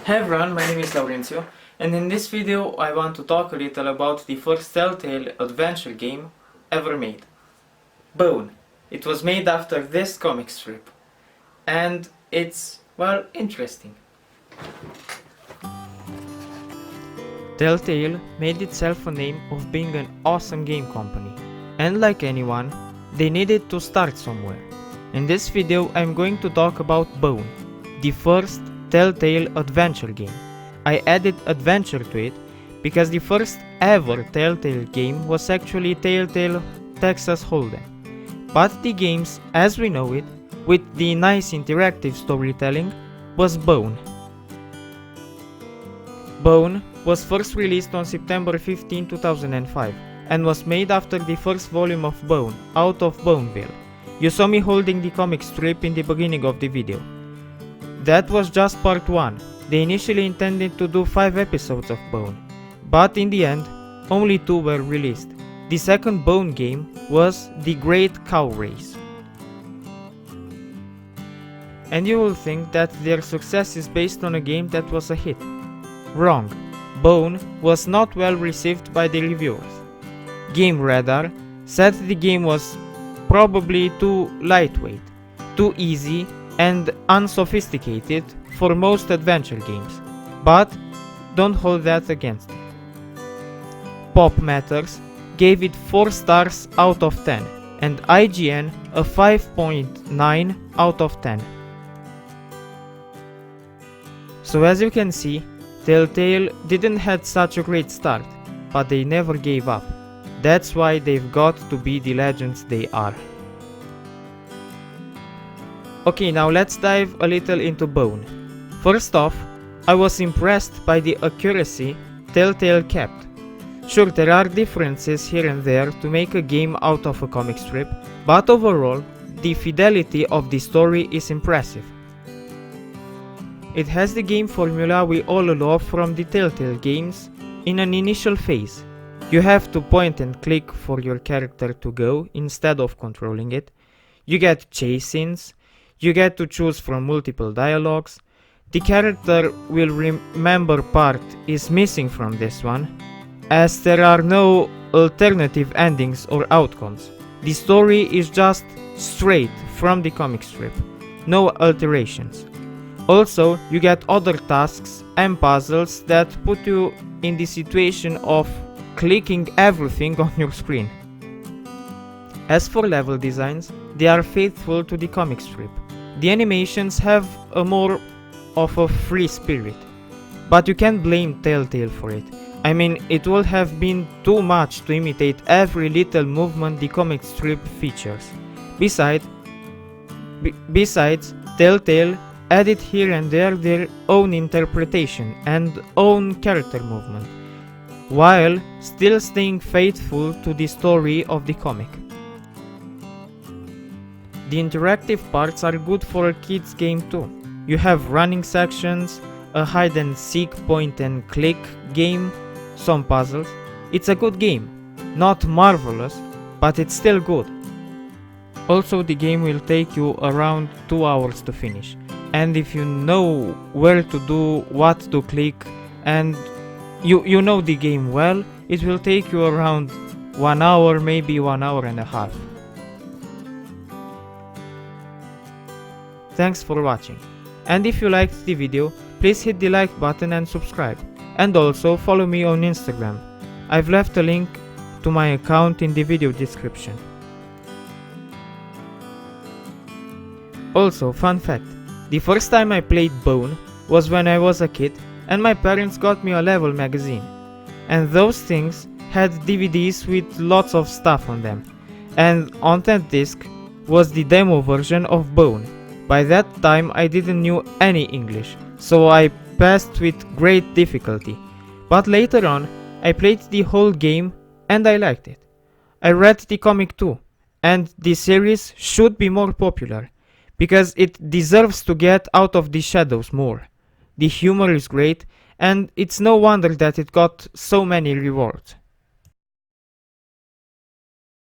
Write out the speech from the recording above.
Hey everyone, my name is Laurencio, and in this video I want to talk a little about the first Telltale adventure game ever made. Bone. It was made after this comic strip, and it's, well, interesting. Telltale made itself a name of being an awesome game company, and like anyone, they needed to start somewhere. In this video I'm going to talk about Bone, the first Telltale adventure game. I added adventure to it because the first ever Telltale game was actually Telltale Texas Hold'em. But the games, as we know it, with the nice interactive storytelling, was Bone. Bone was first released on September 15, 2005 and was made after the first volume of Bone, out of Boneville. You saw me holding the comic strip in the beginning of the video. That was just part 1. They initially intended to do 5 episodes of Bone, but in the end, only 2 were released. The second Bone game was The Great Cow Race. And you will think that their success is based on a game that was a hit. Wrong. Bone was not well received by the reviewers. Game Radar said the game was probably too lightweight, too easy and unsophisticated for most adventure games, but don't hold that against it. Pop Matters gave it 4 stars out of 10 and IGN a 5.9 out of 10. So as you can see, Telltale didn't have such a great start, but they never gave up. That's why they've got to be the legends they are. Okay, now let's dive a little into Bone. First off, I was impressed by the accuracy Telltale kept. Sure, there are differences here and there to make a game out of a comic strip, but overall, the fidelity of the story is impressive. It has the game formula we all love from the Telltale games in an initial phase. You have to point and click for your character to go instead of controlling it. You get chase scenes. You get to choose from multiple dialogues. The character will remember part is missing from this one, as there are no alternative endings or outcomes. The story is just straight from the comic strip, no alterations. Also, you get other tasks and puzzles that put you in the situation of clicking everything on your screen. As for level designs, they are faithful to the comic strip. The animations have a more of a free spirit, but you can't blame Telltale for it. I mean, it would have been too much to imitate every little movement the comic strip features. Besides, Telltale added here and there their own interpretation and own character movement, while still staying faithful to the story of the comic. The interactive parts are good for a kids game too. You have running sections, a hide and seek point and click game, some puzzles. It's a good game. Not marvelous, but it's still good. Also, the game will take you around 2 hours to finish. And if you know where to do, what to click, and you know the game well, it will take you around 1 hour, maybe 1 hour and a half. Thanks for watching, and if you liked the video, please hit the like button and subscribe, and also follow me on Instagram. I've left a link to my account in the video description. Also, fun fact, the first time I played Bone was when I was a kid and my parents got me a Level magazine, and those things had DVDs with lots of stuff on them, and on that disc was the demo version of Bone. By that time I didn't know any English, so I passed with great difficulty. But later on, I played the whole game and I liked it. I read the comic too, and the series should be more popular, because it deserves to get out of the shadows more. The humor is great, and it's no wonder that it got so many rewards.